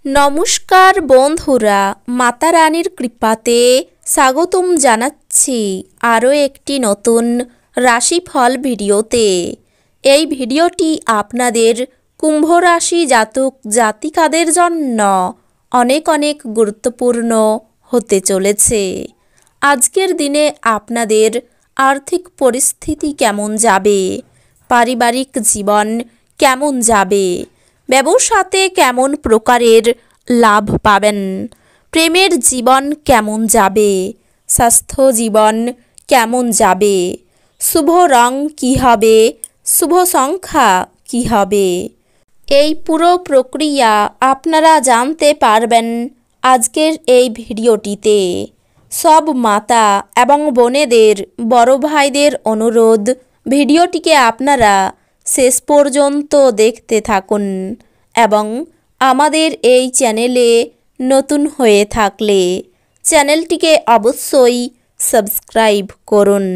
নমস্কার বন্ধুরা, মাতা রানীর কৃপাতে স্বাগতম জানাচ্ছি আরও একটি নতুন রাশিফল ভিডিওতে। এই ভিডিওটি আপনাদের কুম্ভ রাশি জাতক জাতিকাদের জন্য অনেক অনেক গুরুত্বপূর্ণ হতে চলেছে। আজকের দিনে আপনাদের আর্থিক পরিস্থিতি কেমন যাবে, পারিবারিক জীবন কেমন যাবে, ব্যবসাতে কেমন প্রকারের লাভ পাবেন, প্রেমের জীবন কেমন যাবে, স্বাস্থ্য জীবন কেমন যাবে, শুভ রং কী হবে, শুভ সংখ্যা কী হবে, এই পুরো প্রক্রিয়া আপনারা জানতে পারবেন আজকের এই ভিডিওটিতে। সব মাতা এবং বোনেদের, বড় ভাইদের অনুরোধ, ভিডিওটিকে আপনারা শেষ পর্যন্ত দেখতে থাকুন এবং আমাদের এই চ্যানেলে নতুন হয়ে থাকলে চ্যানেলটিকে অবশ্যই সাবস্ক্রাইব করুন,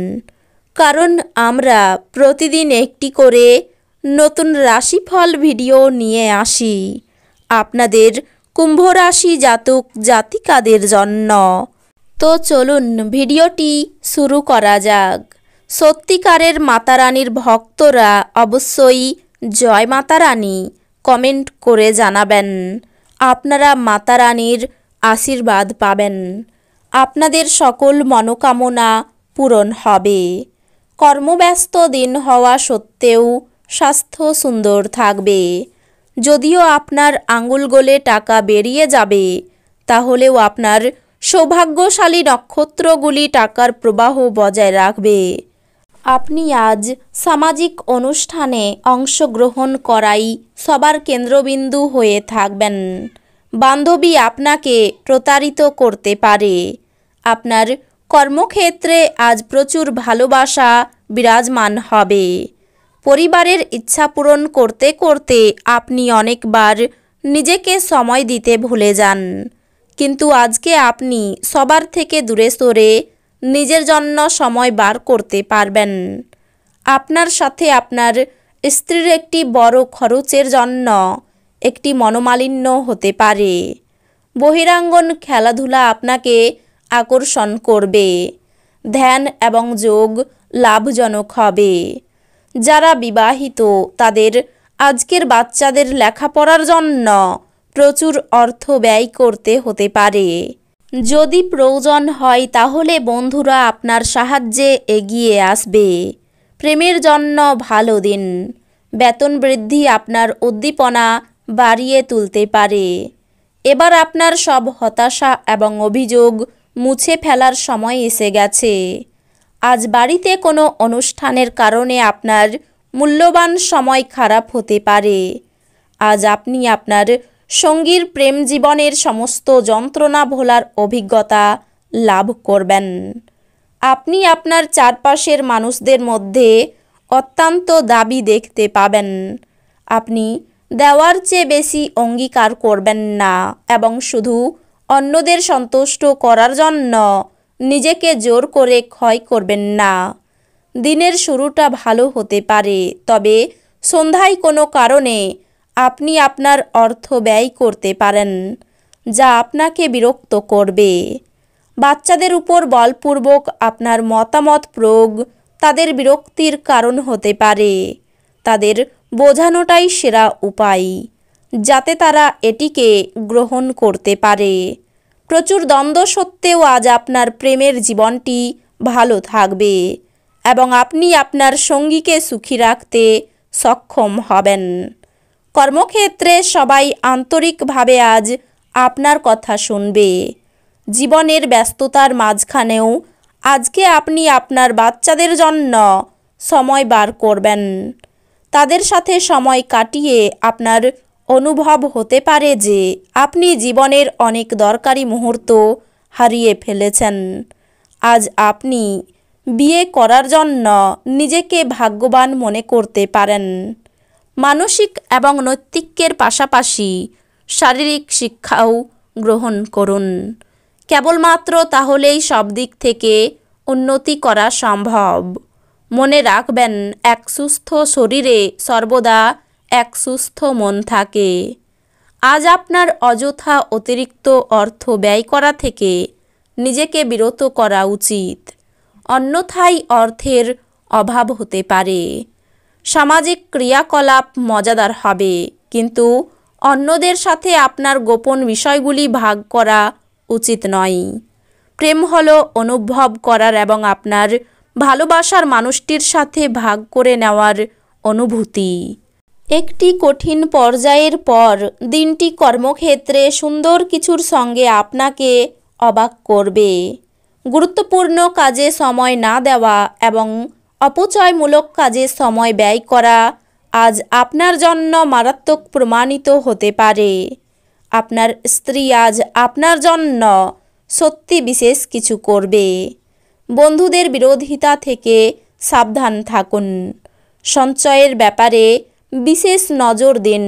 কারণ আমরা প্রতিদিন একটি করে নতুন রাশিফল ভিডিও নিয়ে আসি আপনাদের কুম্ভ রাশি জাতক জাতিকাদের জন্য। তো চলুন ভিডিওটি শুরু করা যাক। সত্যিকারের মাতা রানীর ভক্তরা অবশ্যই জয় মাতা রানী কমেন্ট করে জানাবেন। আপনারা মাতা রানীর আশীর্বাদ পাবেন, আপনাদের সকল মনোকামনা পূরণ হবে। কর্মব্যস্ত দিন হওয়া সত্ত্বেও স্বাস্থ্য সুন্দর থাকবে। যদিও আপনার আঙুল গলে টাকা বেরিয়ে যাবে, তাহলেও আপনার সৌভাগ্যশালী নক্ষত্রগুলি টাকার প্রবাহ বজায় রাখবে। আপনি আজ সামাজিক অনুষ্ঠানে অংশগ্রহণ করাই সবার কেন্দ্রবিন্দু হয়ে থাকবেন। বান্ধবী আপনাকে প্রতারিত করতে পারে। আপনার কর্মক্ষেত্রে আজ প্রচুর ভালোবাসা বিরাজমান হবে। পরিবারের ইচ্ছা পূরণ করতে করতে আপনি অনেকবার নিজেকে সময় দিতে ভুলে যান, কিন্তু আজকে আপনি সবার থেকে দূরে সরে নিজের জন্য সময় বার করতে পারবেন। আপনার সাথে আপনার স্ত্রীর একটি বড় খরচের জন্য একটি মনোমালিন্য হতে পারে। বহিরাঙ্গন খেলাধুলা আপনাকে আকর্ষণ করবে। ধ্যান এবং যোগ লাভজনক হবে। যারা বিবাহিত তাদের আজকের বাচ্চাদের লেখাপড়ার জন্য প্রচুর অর্থ ব্যয় করতে হতে পারে। যদি প্রয়োজন হয় তাহলে বন্ধুরা আপনার সাহায্যে এগিয়ে আসবে। প্রেমের জন্য ভালো দিন। বেতন বৃদ্ধি আপনার উদ্দীপনা বাড়িয়ে তুলতে পারে। এবার আপনার সব হতাশা এবং অভিযোগ মুছে ফেলার সময় এসে গেছে। আজ বাড়িতে কোনো অনুষ্ঠানের কারণে আপনার মূল্যবান সময় খারাপ হতে পারে। আজ আপনি আপনার সঙ্গীর প্রেম জীবনের সমস্ত যন্ত্রণা ভোলার অভিজ্ঞতা লাভ করবেন। আপনি আপনার চারপাশের মানুষদের মধ্যে অত্যন্ত দাবি দেখতে পাবেন। আপনি দেওয়ার চেয়ে বেশি অঙ্গীকার করবেন না এবং শুধু অন্যদের সন্তুষ্ট করার জন্য নিজেকে জোর করে ক্ষয় করবেন না। দিনের শুরুটা ভালো হতে পারে, তবে সন্ধ্যায় কোনো কারণে আপনি আপনার অর্থ ব্যয় করতে পারেন, যা আপনাকে বিরক্ত করবে। বাচ্চাদের উপর বলপূর্বক আপনার মতামত প্রয়োগ তাদের বিরক্তির কারণ হতে পারে। তাদের বোঝানোটাই সেরা উপায়, যাতে তারা এটিকে গ্রহণ করতে পারে। প্রচুর দ্বন্দ্ব সত্ত্বেও আজ আপনার প্রেমের জীবনটি ভালো থাকবে এবং আপনি আপনার সঙ্গীকে সুখী রাখতে সক্ষম হবেন। কর্মক্ষেত্রে সবাই আন্তরিকভাবে আজ আপনার কথা শুনবে। জীবনের ব্যস্ততার মাঝখানেও আজকে আপনি আপনার বাচ্চাদের জন্য সময় বার করবেন। তাদের সাথে সময় কাটিয়ে আপনার অনুভব হতে পারে যে আপনি জীবনের অনেক দরকারি মুহূর্ত হারিয়ে ফেলেছেন। আজ আপনি বিয়ে করার জন্য নিজেকে ভাগ্যবান মনে করতে পারেন। মানসিক এবং নৈতিকের পাশাপাশি শারীরিক শিক্ষাও গ্রহণ করুন। কেবলমাত্র তাহলেই সব দিক থেকে উন্নতি করা সম্ভব। মনে রাখবেন, এক সুস্থ শরীরে সর্বদা এক সুস্থ মন থাকে। আজ আপনার অযথা অতিরিক্ত অর্থ ব্যয় করা থেকে নিজেকে বিরত করা উচিত, অন্যথায় অর্থের অভাব হতে পারে। সামাজিক ক্রিয়াকলাপ মজাদার হবে, কিন্তু অন্যদের সাথে আপনার গোপন বিষয়গুলি ভাগ করা উচিত নয়। প্রেম হলো অনুভব করার এবং আপনার ভালোবাসার মানুষটির সাথে ভাগ করে নেওয়ার অনুভূতি। একটি কঠিন পর্যায়ের পর দিনটি কর্মক্ষেত্রে সুন্দর কিছুর সঙ্গে আপনাকে অবাক করবে। গুরুত্বপূর্ণ কাজে সময় না দেওয়া এবং অপচয়মূলক কাজে সময় ব্যয় করা আজ আপনার জন্য মারাত্মক প্রমাণিত হতে পারে। আপনার স্ত্রী আজ আপনার জন্য সত্যি বিশেষ কিছু করবে। বন্ধুদের বিরোধিতা থেকে সাবধান থাকুন। সঞ্চয়ের ব্যাপারে বিশেষ নজর দিন।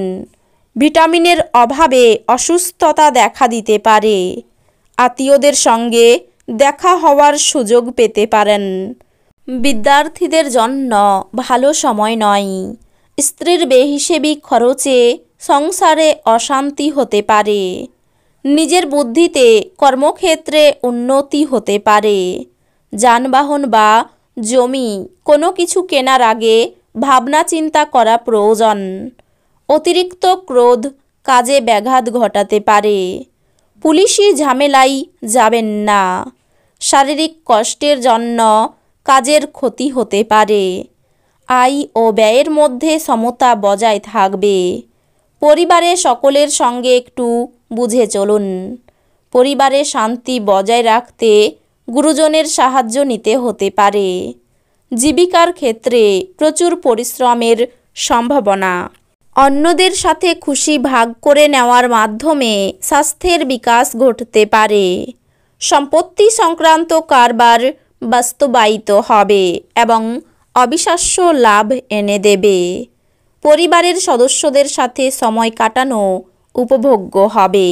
ভিটামিনের অভাবে অসুস্থতা দেখা দিতে পারে। আত্মীয়দের সঙ্গে দেখা হওয়ার সুযোগ পেতে পারেন। বিদ্যার্থীদের জন্য ভালো সময় নয়। স্ত্রীর বেহিসেবি খরচে সংসারে অশান্তি হতে পারে। নিজের বুদ্ধিতে কর্মক্ষেত্রে উন্নতি হতে পারে। যানবাহন বা জমি কোনো কিছু কেনার আগে ভাবনা চিন্তা করা প্রয়োজন। অতিরিক্ত ক্রোধ কাজে ব্যাঘাত ঘটাতে পারে। পুলিশি ঝামেলায় যাবেন না। শারীরিক কষ্টের জন্য কাজের ক্ষতি হতে পারে। আয় ও ব্যয়ের মধ্যে সমতা বজায় থাকবে। পরিবারে সকলের সঙ্গে একটু বুঝে চলুন। পরিবারে শান্তি বজায় রাখতে গুরুজনের সাহায্য নিতে হতে পারে। জীবিকার ক্ষেত্রে প্রচুর পরিশ্রমের সম্ভাবনা। অন্যদের সাথে খুশি ভাগ করে নেওয়ার মাধ্যমে স্বাস্থ্যের বিকাশ ঘটতে পারে। সম্পত্তি সংক্রান্ত কারবার বাস্তবায়িত হবে এবং অবিশ্বাস্য লাভ এনে দেবে। পরিবারের সদস্যদের সাথে সময় কাটানো উপভোগ্য হবে।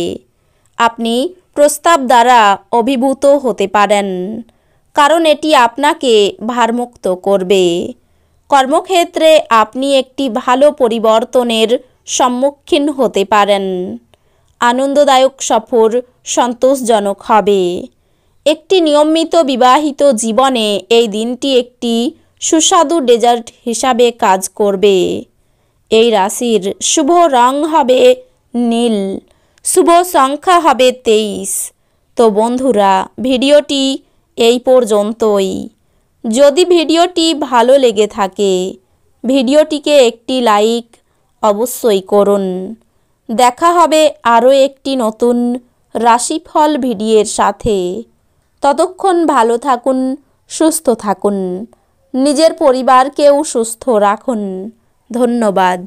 আপনি প্রস্তাব দ্বারা অভিভূত হতে পারেন, কারণ এটি আপনাকে ভারমুক্ত করবে। কর্মক্ষেত্রে আপনি একটি ভালো পরিবর্তনের সম্মুখীন হতে পারেন। আনন্দদায়ক সফর সন্তোষজনক হবে। একটি নিয়মিত বিবাহিত জীবনে এই দিনটি একটি সুস্বাদু ডেজার্ট হিসাবে কাজ করবে। এই রাশির শুভ রং হবে নীল, শুভ সংখ্যা হবে 23। তো বন্ধুরা, ভিডিওটি এই পর্যন্তই। যদি ভিডিওটি ভালো লেগে থাকে ভিডিওটিকে একটি লাইক অবশ্যই করুন। দেখা হবে আরও একটি নতুন রাশিফল ভিডিওর সাথে। ততক্ষণ ভালো থাকুন, সুস্থ থাকুন, নিজের পরিবারকেও সুস্থ রাখুন। ধন্যবাদ।